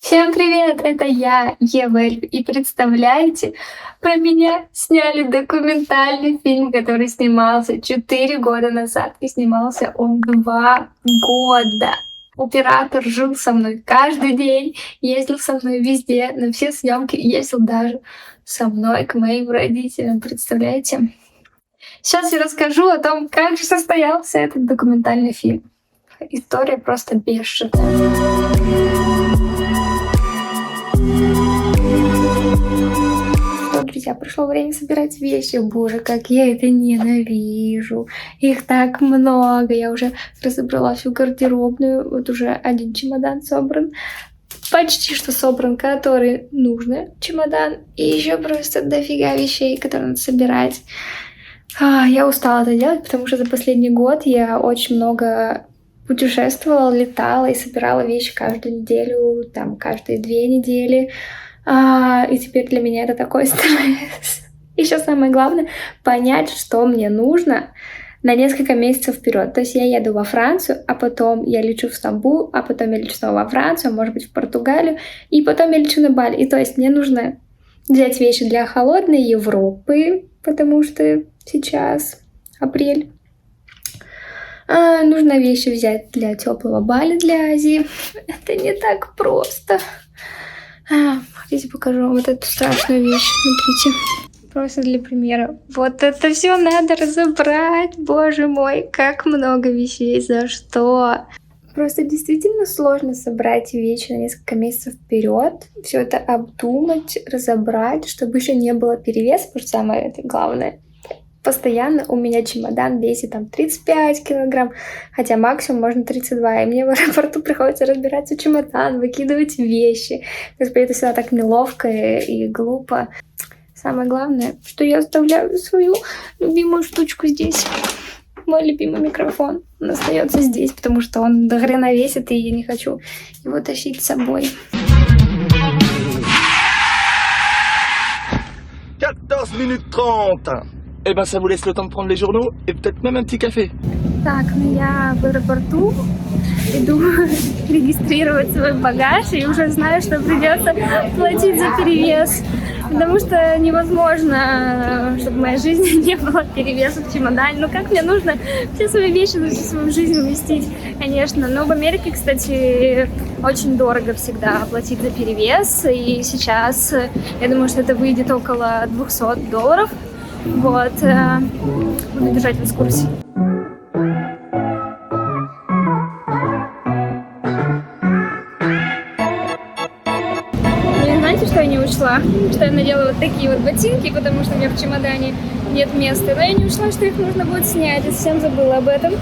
Всем привет! Это я, Ева Эльф. И представляете, про меня сняли документальный фильм, который снимался 4 года назад. И снимался он 2 года. Оператор жил со мной каждый день, ездил со мной везде, на все съемки, ездил даже со мной к моим родителям. Представляете? Сейчас я расскажу о том, как же состоялся этот документальный фильм. История просто бешеная. Что, друзья, пришло время собирать вещи. Боже, как я это ненавижу. Их так много. Я уже разобрала всю гардеробную. Вот уже один чемодан собран. Почти что собран, который нужный чемодан. И еще просто дофига вещей, которые надо собирать. Я устала это делать, потому что за последний год я очень много путешествовала, летала и собирала вещи каждую неделю, там, каждые 2 недели. И теперь для меня это такой стресс. Еще самое главное — понять, что мне нужно на несколько месяцев вперед. То есть я еду во Францию, а потом я лечу в Стамбул, а потом я лечу снова во Францию, может быть, в Португалию, и потом я лечу на Бали. И то есть мне нужно взять вещи для холодной Европы, потому что сейчас апрель. Нужно вещи взять для теплого Бали, для Азии. Это не так просто. Хотите, покажу вам вот эту страшную вещь. Смотрите. Просто для примера. Вот это все надо разобрать. Боже мой, как много вещей. За что? Просто действительно сложно собрать вещи на несколько месяцев вперед. Все это обдумать, разобрать, чтобы еще не было перевеса, потому что самое это главное. Постоянно у меня чемодан весит там 35 килограмм, хотя максимум можно 32, и мне в аэропорту приходится разбираться в чемодан, выкидывать вещи. Господи, это всегда так неловко и глупо. Самое главное, что я оставляю свою любимую штучку здесь. Мой любимый микрофон. Он остается здесь, потому что он до хрена весит, и я не хочу его тащить с собой. 14 minutes 30. Eh ben ça vous laisse le temps de prendre les journaux et peut-être même un petit café. Так, ну я в аэропорту иду регистрировать свой багаж и уже знаю, что придется платить за перевес. Потому что невозможно, чтобы в моей жизни не было перевеса в чемодане. Ну как мне нужно все свои вещи за всю свою жизнь уместить, конечно. Но в Америке, кстати, очень дорого всегда платить за перевес. И сейчас, я думаю, что это выйдет около $200. Вот. Буду держать вас в курсе. Знаете, что я не учла? Что я надела вот такие вот ботинки, потому что у меня в чемодане нет места. Но я не учла, что их нужно будет снять. Я совсем забыла об этом.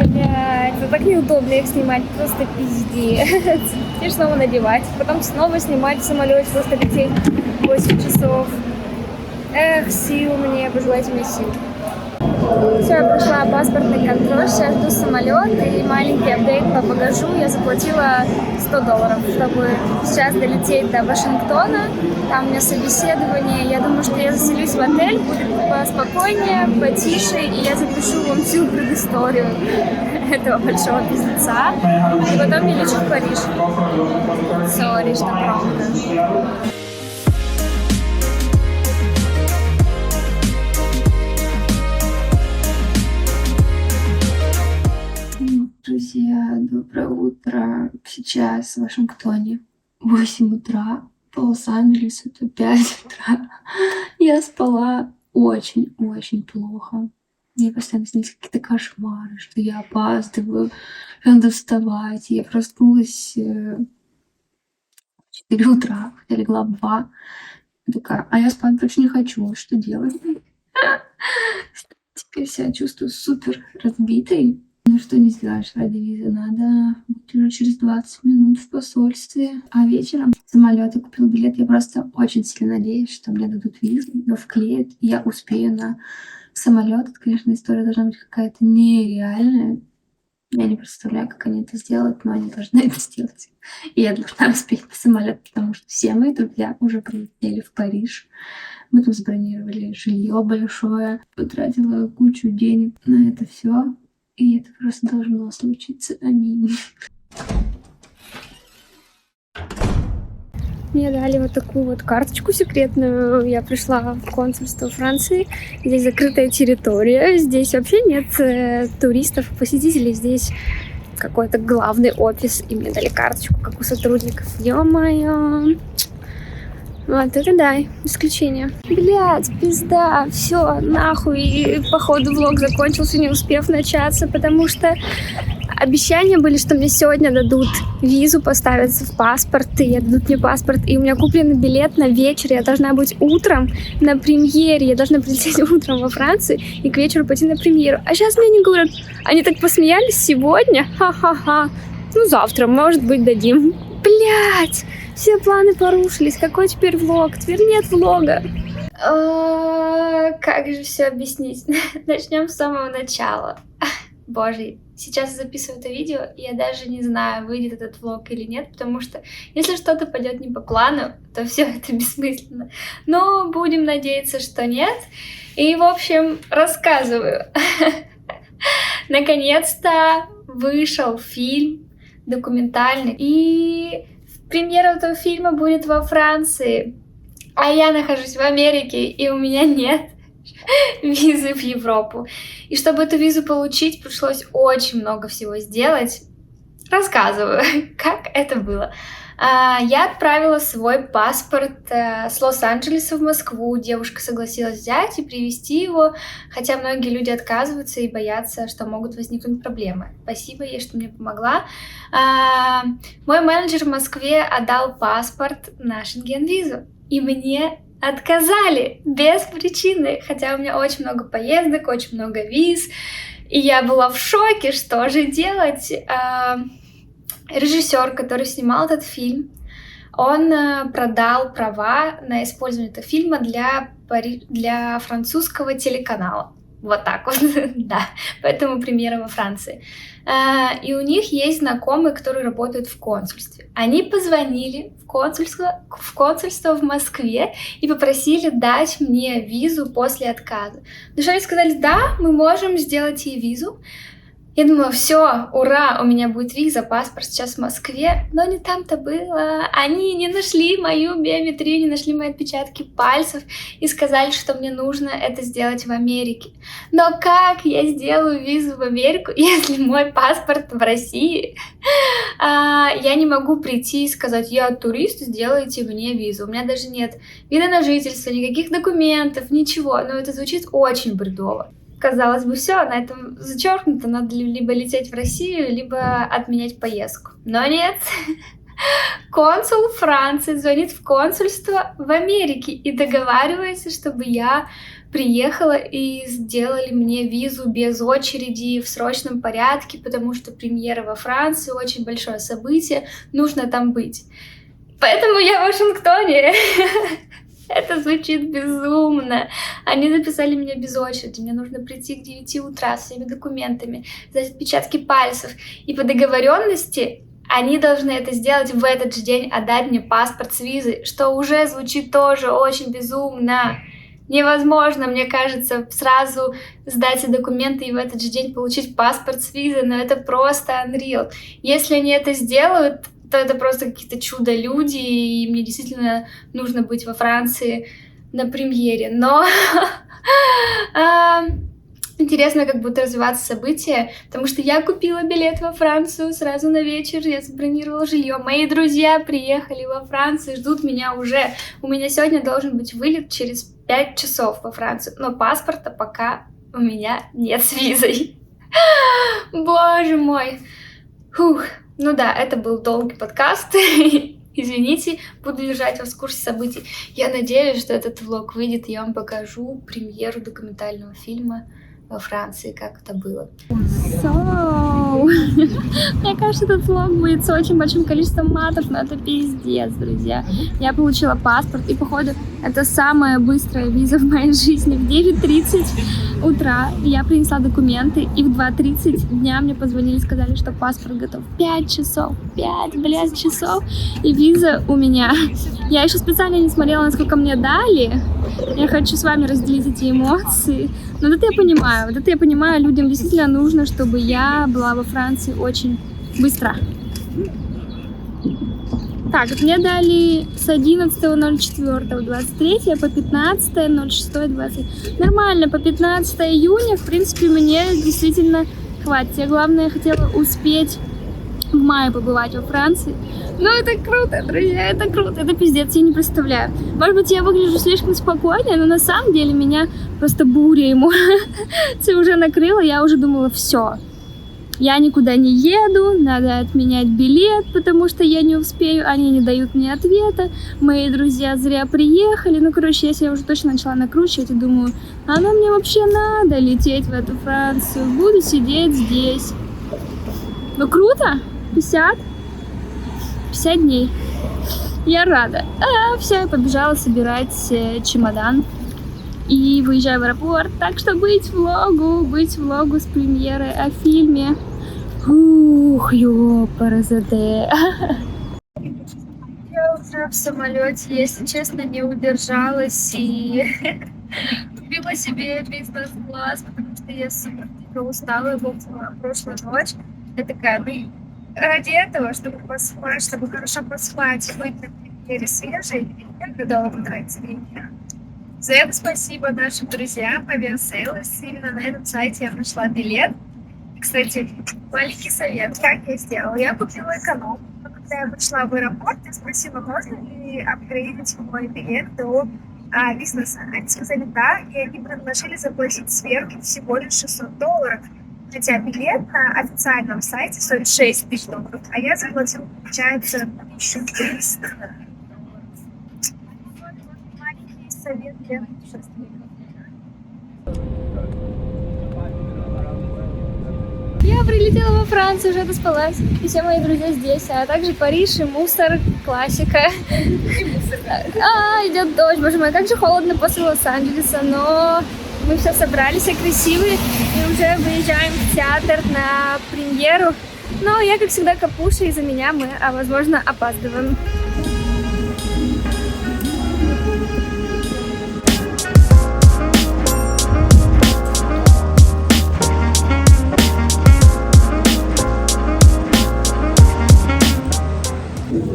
Блядь, это так неудобно их снимать. Просто пиздец. И снова надевать. Потом снова снимать в самолете, просто лететь 8 часов. Эх, сил мне, пожелайте мне сил. Все, я прошла паспортный контроль, сейчас жду самолет и маленький апдейт по багажу. Я заплатила $100, чтобы сейчас долететь до Вашингтона. Там у меня собеседование. Я думаю, что я заселюсь в отель, будет поспокойнее, потише, и я запишу вам всю предысторию этого большого пиздеца. И потом я лечу в Париж. Сори, что правда. Друзья, доброе утро. Сейчас в Вашингтоне 8 утра, по Лос-Анджелесу это 5 утра. Я спала очень-очень плохо. Мне постоянно снились какие-то кошмары, что я опаздываю, что надо вставать. Я проснулась в 4 утра, хотя легла в 2. Я такая, я спать больше не хочу, что делать? Теперь себя чувствую супер разбитой. Ну что не сделаешь ради визы, надо быть уже через 20 минут в посольстве. А вечером самолет я купил билет. Я просто очень сильно надеюсь, что мне дадут визу, ее вклеят, и я успею на самолет. Это, конечно, история должна быть какая-то нереальная. Я не представляю, как они это сделают, но они должны это сделать. И я должна успеть на самолет, потому что все мои друзья уже прилетели в Париж. Мы тут забронировали жилье большое, потратила кучу денег на это все. И это просто должно случиться. Аминь. мне дали вот такую вот карточку секретную. Я пришла в консульство Франции. Здесь закрытая территория. Здесь вообще нет туристов, посетителей. Здесь какой-то главный офис. И мне дали карточку, как у сотрудников. Ё-моё. Вот это да, исключение. Блядь, пизда, все, нахуй. И, походу влог закончился, не успев начаться, потому что обещания были, что мне сегодня дадут визу, поставятся в паспорт, и дадут мне паспорт, и у меня куплен билет на вечер, я должна быть утром на премьере, я должна прилететь утром во Францию и к вечеру пойти на премьеру. А сейчас мне не говорят, они так посмеялись сегодня, ха-ха-ха, ну завтра, может быть, дадим. Блять, все планы порушились, какой теперь влог? Теперь нет влога. Как же все объяснить? Начнем с самого начала. Боже, сейчас я записываю это видео, и я даже не знаю, выйдет этот влог или нет, потому что если что-то пойдет не по плану, то все это бессмысленно. Но будем надеяться, что нет. И, в общем, рассказываю. Наконец-то вышел фильм документальный, и премьера этого фильма будет во Франции, а я нахожусь в Америке, и у меня нет визы в Европу. И чтобы эту визу получить, пришлось очень много всего сделать. Рассказываю, как это было. Я отправила свой паспорт с Лос-Анджелеса в Москву. Девушка согласилась взять и привезти его, хотя многие люди отказываются и боятся, что могут возникнуть проблемы. Спасибо ей, что мне помогла. Мой менеджер в Москве отдал паспорт на Шенген-визу, и мне отказали без причины, хотя у меня очень много поездок, очень много виз, и я была в шоке, что же делать. Режиссер, который снимал этот фильм, он продал права на использование этого фильма для французского телеканала. Вот так вот, да. Поэтому премьера во Франции. И у них есть знакомые, которые работают в консульстве. Они позвонили в консульство в Москве и попросили дать мне визу после отказа. Вначале сказали, да, мы можем сделать ей визу. Я думала, все, ура, у меня будет виза, паспорт сейчас в Москве, но не там-то было. Они не нашли мою биометрию, не нашли мои отпечатки пальцев и сказали, что мне нужно это сделать в Америке. Но как я сделаю визу в Америку, если мой паспорт в России? Я не могу прийти и сказать, я турист, сделайте мне визу. У меня даже нет вида на жительство, никаких документов, ничего. Но это звучит очень бредово. Казалось бы, все, на этом зачеркнуто, надо либо лететь в Россию, либо отменять поездку. Но нет. Консул Франции звонит в консульство в Америке и договаривается, чтобы я приехала и сделали мне визу без очереди в срочном порядке, потому что премьера во Франции, очень большое событие, нужно там быть. Поэтому я в Вашингтоне. Это звучит безумно. Они записали меня без очереди. Мне нужно прийти к 9 утра с всеми документами, взять отпечатки пальцев. И по договоренности они должны это сделать в этот же день, отдать мне паспорт с визой, что уже звучит тоже очень безумно. Невозможно, мне кажется, сразу сдать все документы и в этот же день получить паспорт с визой, но это просто unreal. Если они это сделают, то это просто какие-то чудо-люди, и мне действительно нужно быть во Франции на премьере. Но интересно, как будут развиваться события, потому что я купила билет во Францию сразу на вечер, я забронировала жилье. Мои друзья приехали во Францию, ждут меня уже. У меня сегодня должен быть вылет через 5 часов во Францию, но паспорта пока у меня нет с визой. Боже мой. Фух. Ну да, это был долгий подкаст. Извините, буду держать вас в курсе событий. Я надеюсь, что этот влог выйдет, и я вам покажу премьеру документального фильма во Франции, как это было. Мне кажется, этот влог будет с очень большим количеством матов, но это пиздец, друзья. Я получила паспорт, и походу это самая быстрая виза в моей жизни. В 9:30 утра я принесла документы, и в 2:30 дня мне позвонили, сказали, что паспорт готов. 5 часов, 5, блядь, часов, и виза у меня. Я еще специально не смотрела, насколько мне дали. Я хочу с вами разделить эти эмоции. Но вот это я понимаю, людям действительно нужно, чтобы я была во Франции очень быстро. Так, вот мне дали с 11.04.23 по 15.06.20. Нормально, по 15 июня, в принципе, мне действительно хватит. Я, главное, хотела успеть в мае побывать во Франции. Ну, это круто, друзья, это круто, это пиздец, я не представляю. Может быть, я выгляжу слишком спокойно, но на самом деле меня просто буря эмоций уже накрыла. Я уже думала, все, я никуда не еду, надо отменять билет, потому что я не успею, они не дают мне ответа, мои друзья зря приехали. Ну, короче, я себя уже точно начала накручивать и думаю, а нам мне вообще надо лететь в эту Францию, буду сидеть здесь. Ну, круто, 50 дней. Я рада. Все, я побежала собирать чемодан и выезжаю в аэропорт. Так что быть влогу с премьерой о фильме. Ух, ёпарасоте. Я уже в самолете, если честно, не удержалась и купила себе бизнес-класс, потому что я супер устала и была прошлую ночь. Я такая, ну, ради этого, чтобы поспать, чтобы хорошо поспать, быть на премьере свежей, я готова потратить деньги. За это спасибо нашим друзьям Aviasales. Именно на этом сайте я нашла билет. И, кстати, маленький совет, как я сделала. Я купила эконом. Но когда я пришла в аэропорт, я спросила, можно ли апгрейдить мой билет до бизнеса. Они сказали да, и они предложили заплатить сверху всего лишь $600. Хотя билет на официальном сайте стоит $6000, а я заплатила, получается, 1300. Маленький совет для путешественников. Я прилетела во Францию, уже доспалась, и все мои друзья здесь, а также Париж и мусор, классика. Идет дождь, боже мой, как же холодно после Лос-Анджелеса, но мы все собрались, все красивые, и уже выезжаем в театр на премьеру. Но я, как всегда, капуша, из-за меня мы, возможно, опаздываем.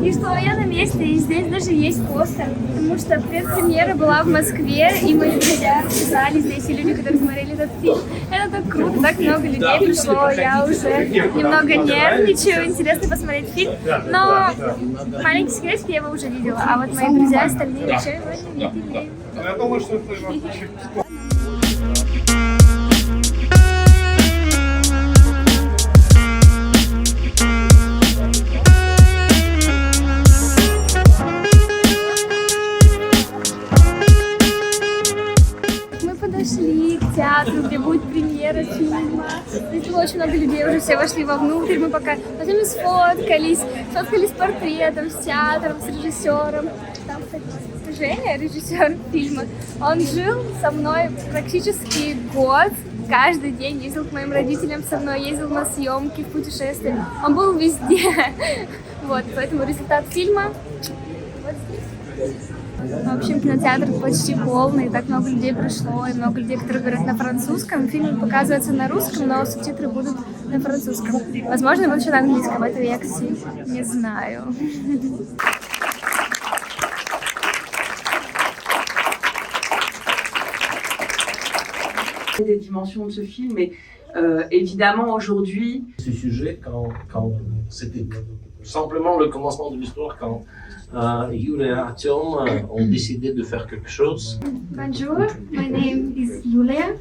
И что, я на месте, и здесь даже есть постер, потому что предпремьера была в Москве, и мои друзья писали здесь, и люди, которые смотрели этот фильм. Это так круто, так много людей пришло, я уже немного нервничаю, интересно посмотреть фильм, но маленький секретик, я его уже видела, а вот мои друзья остальные еще его не видели. Я думаю, что это Подошли к театру, где будет премьера фильма. Здесь было очень много людей, уже все вошли вовнутрь. Мы пока потом сфоткались с портретом, с театром, с режиссером. Там, кстати, Женя, режиссер фильма, он жил со мной практически год. Каждый день ездил к моим родителям со мной, ездил на съемки, в путешествия. Он был везде. Вот, поэтому результат фильма вот здесь. В общем, кинотеатр почти полный, так много людей пришло, и много людей, которые говорят на французском. Фильм показывается на русском, но субтитры будут на французском. Возможно, будет еще на английском, это версии, не знаю. Des dimensions de ce film, et évidemment aujourd'hui... Ce sujet, quand c'était simplement le commencement de l'histoire, quand Yulia et Artyom ont décidé de faire quelque chose. Bonjour, my name is Yulia.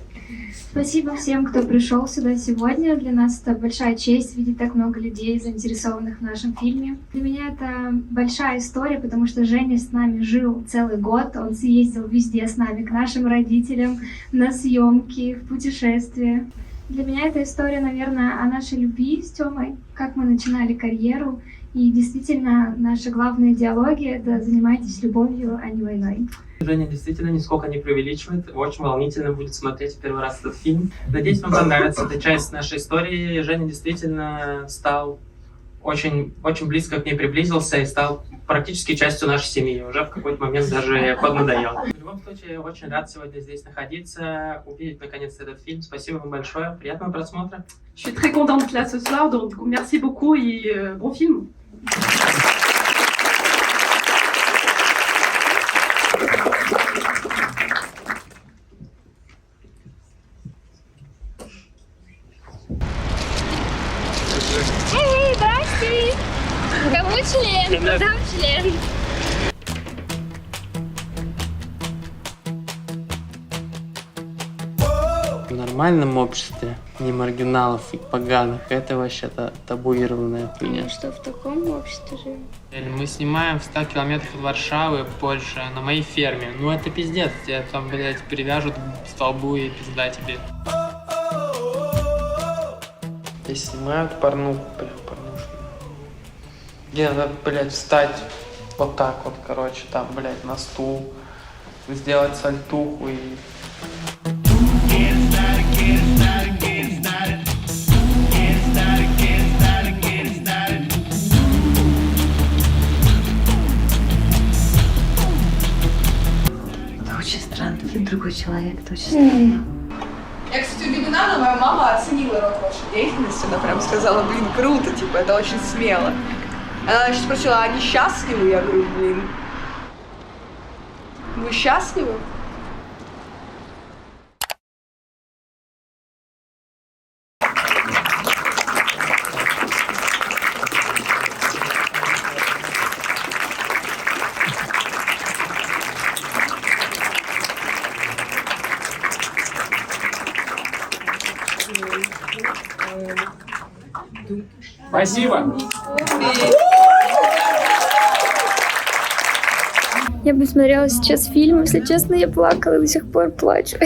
Спасибо всем, кто пришел сюда сегодня. Для нас это большая честь видеть так много людей, заинтересованных в нашем фильме. Для меня это большая история, потому что Женя с нами жил целый год. Он съездил везде с нами, к нашим родителям, на съемки, в путешествия. Для меня эта история, наверное, о нашей любви с Тёмой, как мы начинали карьеру. И действительно, наша главная идеология — это занимайтесь любовью, а не войной. Женя действительно нисколько не преувеличивает. Очень волнительно будет смотреть в первый раз этот фильм. Надеюсь, вам понравится эта часть нашей истории. Женя действительно стал очень близко к ней приблизился и стал практически частью нашей семьи. Уже в какой-то момент даже поднадоел. В любом случае, я очень рад сегодня здесь находиться, увидеть наконец этот фильм. Спасибо вам большое. Приятного просмотра. Je suis très contente d'être là ce soir, donc merci beaucoup et bon film. блин. В нормальном обществе, не маргиналов и поганых, это вообще-то табуированная хуйня. Что в таком обществе живем? Мы снимаем в 100 километрах от Варшавы, Польша, на моей ферме. Ну это пиздец, тебя там, блядь, привяжут к столбу и пизда тебе. Здесь снимают порнуху, прям порнушную. Где надо, блядь, встать вот так вот, короче, там, блядь, на стул, сделать сальтуху и... Это очень странно, ты другой человек, это очень странно. Я, кстати, удивлена, но моя мама оценила род вашей деятельности. Она прям сказала, блин, круто, типа, это очень смело. Она еще спросила, а они счастливы? Я говорю, блин, вы счастливы? Спасибо! Я бы смотрела сейчас фильм, если честно, я плакала и до сих пор плачу.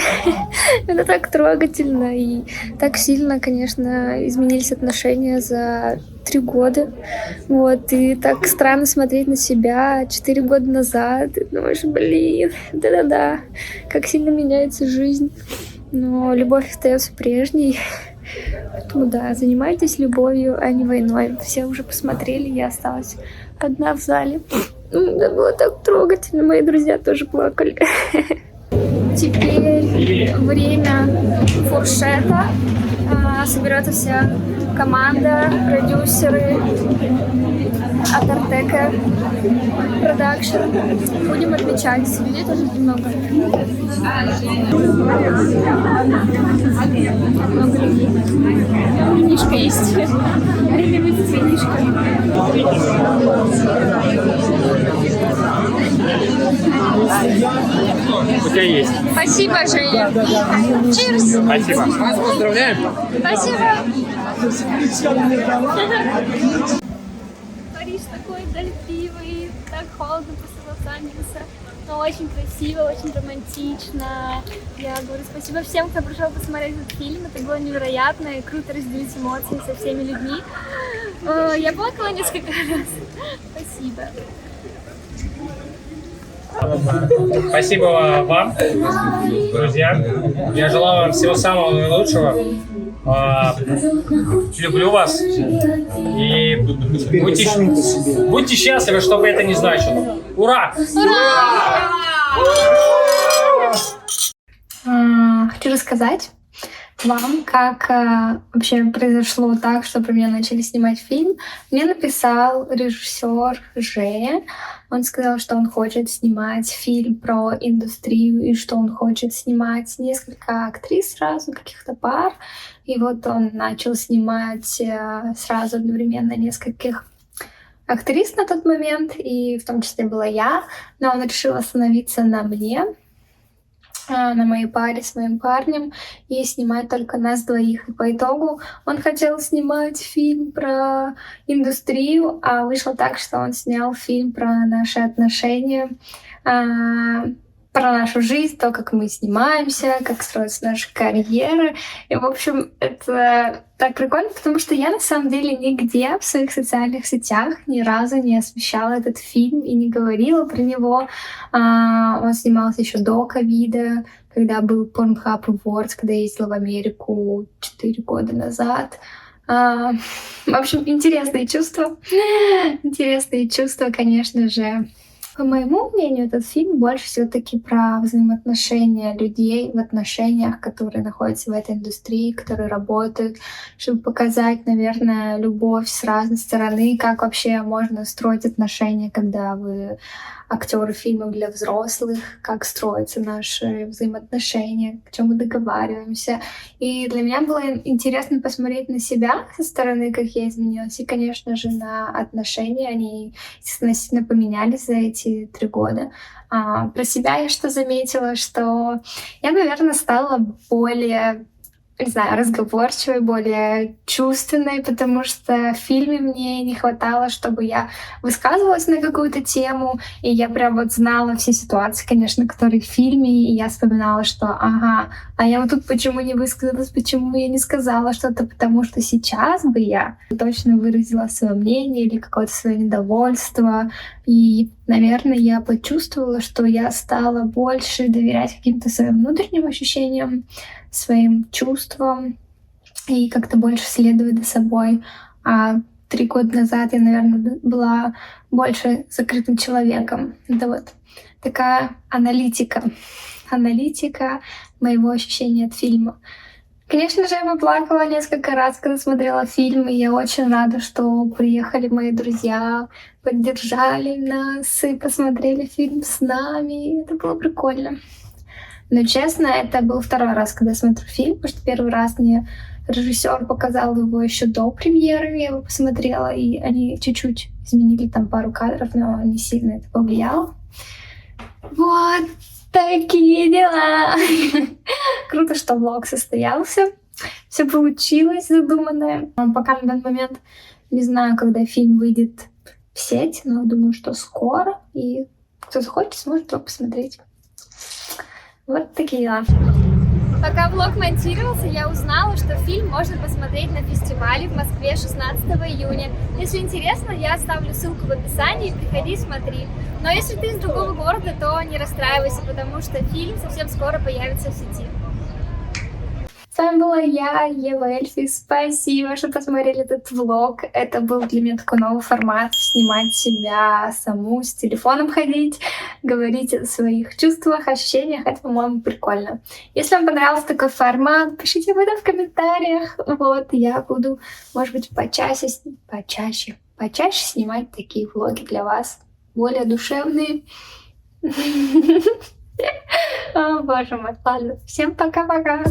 Это так трогательно и так сильно, конечно, изменились отношения за 3 года. Вот, и так странно смотреть на себя 4 года назад. И думаешь, блин, да-да-да, как сильно меняется жизнь. Но любовь остается прежней. Поэтому да, занимайтесь любовью, а не войной. Все уже посмотрели, я осталась одна в зале. Это было так трогательно, мои друзья тоже плакали. Теперь время фуршета. Соберется вся команда, продюсеры от Артека Продакшн. Будем отмечать. Людей тоже много. Много людей. Винишка есть. Время выпить винишко. У тебя есть. Спасибо, Женя. Чирс. Спасибо. Вас поздравляем. Спасибо. Париж такой дождливый, так холодно после Лос-Анджелеса, но очень красиво, очень романтично. Я говорю спасибо всем, кто пришел посмотреть этот фильм. Это было невероятно и круто разделить эмоции со всеми людьми. Я плакала несколько раз. Спасибо. Спасибо вам, друзья. Я желаю вам всего самого наилучшего. Люблю вас. И будьте счастливы, что бы это ни значило. Ура! Хочу рассказать вам, как вообще произошло так, что про меня начали снимать фильм. Мне написал режиссер Женя. Он сказал, что он хочет снимать фильм про индустрию и что он хочет снимать несколько актрис сразу, каких-то пар. И вот он начал снимать сразу одновременно нескольких актрис на тот момент, и в том числе была я. Но он решил остановиться на мне, на моей паре с моим парнем, и снимать только нас двоих. И по итогу он хотел снимать фильм про индустрию, а вышло так, что он снял фильм про наши отношения, про нашу жизнь, то, как мы снимаемся, как строятся наши карьеры. И, в общем, это так прикольно, потому что я на самом деле нигде в своих социальных сетях ни разу не освещала этот фильм и не говорила про него. Он снимался еще до ковида, когда был Pornhub Awards, когда я ездила в Америку 4 года назад. В общем, интересные чувства. Интересные чувства, конечно же. По моему мнению, этот фильм больше все-таки про взаимоотношения людей в отношениях, которые находятся в этой индустрии, которые работают, чтобы показать, наверное, любовь с разной стороны, как вообще можно строить отношения, когда вы актеры фильмов для взрослых, как строятся наши взаимоотношения, к чему мы договариваемся. И для меня было интересно посмотреть на себя со стороны, как я изменилась, и, конечно же, на отношения. Они, естественно, сильно поменялись за эти 3 года. Про себя я что заметила, что я, наверное, стала более, не знаю, разговорчивой, более чувственной, потому что в фильме мне не хватало, чтобы я высказывалась на какую-то тему, и я прям вот знала все ситуации, конечно, которые в фильме, и я вспоминала, что ага, а я вот тут почему не высказалась, почему я не сказала что-то, потому что сейчас бы я точно выразила свое мнение или какое-то свое недовольство, и, наверное, я почувствовала, что я стала больше доверять каким-то своим внутренним ощущениям, своим чувствам и как-то больше следовать за собой. А 3 года назад я, наверное, была больше закрытым человеком. Это вот такая аналитика моего ощущения от фильма. Конечно же, я поплакала несколько раз, когда смотрела фильм, и я очень рада, что приехали мои друзья, поддержали нас и посмотрели фильм с нами. Это было прикольно. Но, честно, это был 2-й раз, когда я смотрю фильм, потому что 1-й раз мне режиссер показал его еще до премьеры, я его посмотрела, и они чуть-чуть изменили там пару кадров, но не сильно это повлияло. Вот такие дела. Круто, что влог состоялся. Все получилось задуманное. Пока на данный момент не знаю, когда фильм выйдет в сеть, но думаю, что скоро. И кто захочет, сможет его посмотреть. Вот такие дела. Пока влог монтировался, я узнала, что фильм можно посмотреть на фестивале в Москве 16 июня. Если интересно, я оставлю ссылку в описании, приходи, смотри. Но если ты из другого города, то не расстраивайся, потому что фильм совсем скоро появится в сети. С вами была я, Ева Эльфи. Спасибо, что посмотрели этот влог. Это был для меня такой новый формат. Снимать себя саму, с телефоном ходить, говорить о своих чувствах, ощущениях. Это, по-моему, прикольно. Если вам понравился такой формат, пишите об этом в комментариях. Вот, я буду, может быть, почаще снимать такие влоги для вас. Более душевные. О, боже мой, ладно. Всем пока-пока.